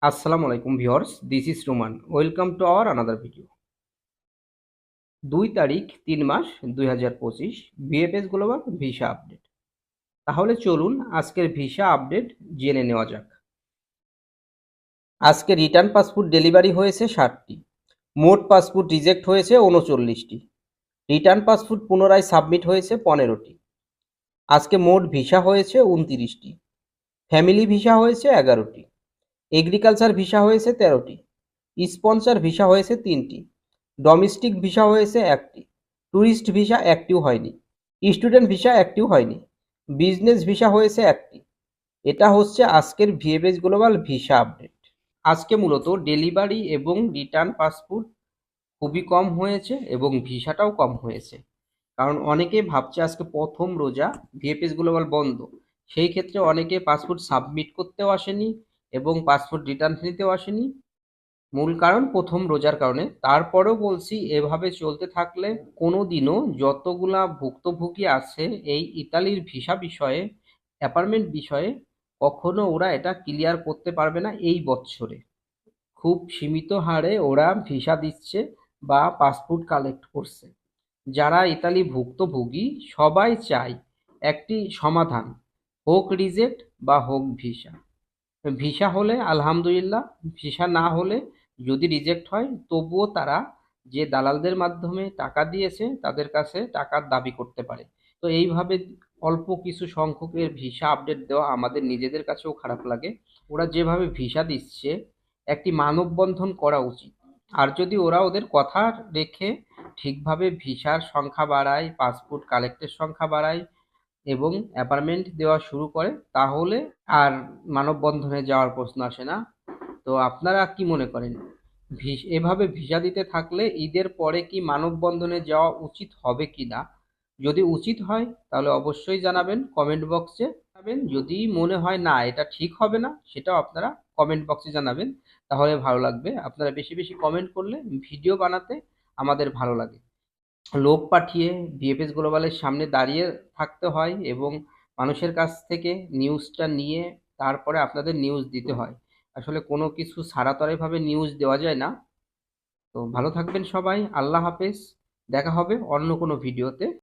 আসসালামু আলাইকুম viewers, this is Roman. Welcome to our another video. 2 তারিখ 3 মাস 2025, বিএফএস গ্লোবাল ভিসা আপডেট। তাহলে চলুন আজকের ভিসা আপডেট জেনে নেওয়া যাক। আজকে রিটার্ন পাসপোর্ট ডেলিভারি হয়েছে 60টি, মোট পাসপোর্ট রিজেক্ট হয়েছে 39টি, রিটার্ন পাসপোর্ট পুনরায় সাবমিট হয়েছে 15টি। আজকে মোট ভিসা হয়েছে 29টি, ফ্যামিলি ভিসা হয়েছে 11টি, এগ্রিকালচার ভিসা হয়েছে 13টি, স্পন্সর ভিসা হয়েছে 3টি, ডোমেস্টিক ভিসা হয়েছে 1টি, ট্যুরিস্ট ভিসা একটিও হয়নি, স্টুডেন্ট ভিসা একটিও হয়নি, বিজনেস ভিসা হয়েছে 1টি। এটা হচ্ছে আজকের ভিএফএস গ্লোবাল ভিসা আপডেট। আজকে মূলত ডেলিভারি এবং রিটার্ন পাসপোর্ট খুবই কম হয়েছে এবং ভিসাটাও কম হয়েছে, কারণ অনেকে ভাবছে আজকে প্রথম রোজা, ভিএফএস গ্লোবাল বন্ধ, সেই ক্ষেত্রে অনেকে পাসপোর্ট সাবমিট করতেও আসেনি এবং পাসপোর্ট রিটার্ন নিতেও আসেনি। মূল কারণ প্রথম রোজার কারণে। তারপরেও বলছি, এভাবে চলতে থাকলে কোনোদিনও যতগুলা ভুক্তভোগী আছে এই ইতালির ভিসা বিষয়ে, অ্যাপার্টমেন্ট বিষয়ে, কখনো ওরা এটা ক্লিয়ার করতে পারবে না এই বছরে। খুব সীমিত হারে ওরা ভিসা দিচ্ছে বা পাসপোর্ট কালেক্ট করছে। যারা ইতালি ভুক্তভোগী সবাই চায় একটি সমাধান, হোক রিজেক্ট বা হোক ভিসা। ভিসা হলে আলহামদুলিল্লাহ, ভিসা না হলে যদি রিজেক্ট হয় তবুও তারা যে দালালদের মাধ্যমে টাকা দিয়েছে তাদের কাছে টাকার দাবি করতে পারে। তো এইভাবে অল্প কিছু সংখ্যকের ভিসা আপডেট দেওয়া আমাদের নিজেদের কাছেও খারাপ লাগে। ওরা যেভাবে ভিসা দিচ্ছে একটি মানববন্ধন করা উচিত। আর যদি ওরা ওদের কথা রেখে ঠিকভাবে ভিসার সংখ্যা বাড়ায়, পাসপোর্ট কালেক্টের সংখ্যা বাড়ায় এবং অ্যাপার্টমেন্ট দেওয়া শুরু করে, তাহলে আর মানববন্ধনে যাওয়ার প্রশ্ন আসে না। তো আপনারা কি মনে করেন, এভাবে ভিসা দিতে থাকলে ঈদের পরে কি মানববন্ধনে যাওয়া উচিত হবে কি না? যদি উচিত হয় তাহলে অবশ্যই জানাবেন কমেন্ট বক্সে। জানাবেন যদি মনে হয় না এটা ঠিক হবে না, সেটাও আপনারা কমেন্ট বক্সে জানাবেন, তাহলে ভালো লাগবে। আপনারা বেশি বেশি কমেন্ট করলে ভিডিও বানাতে আমাদের ভালো লাগে। লোক পাঠিয়ে ভিএফএস গ্লোবালের সামনে দাঁড়িয়ে থাকতে হয় এবং মানুষের কাছ থেকে নিউজটা নিয়ে তারপরে আপনাদের নিউজ দিতে হয়। আসলে কোনো কিছু ছাড়াতড়িভাবে নিউজ দেওয়া যায় না। তো ভালো থাকবেন সবাই, আল্লাহ হাফেজ। দেখা হবে অন্য কোনো ভিডিওতে।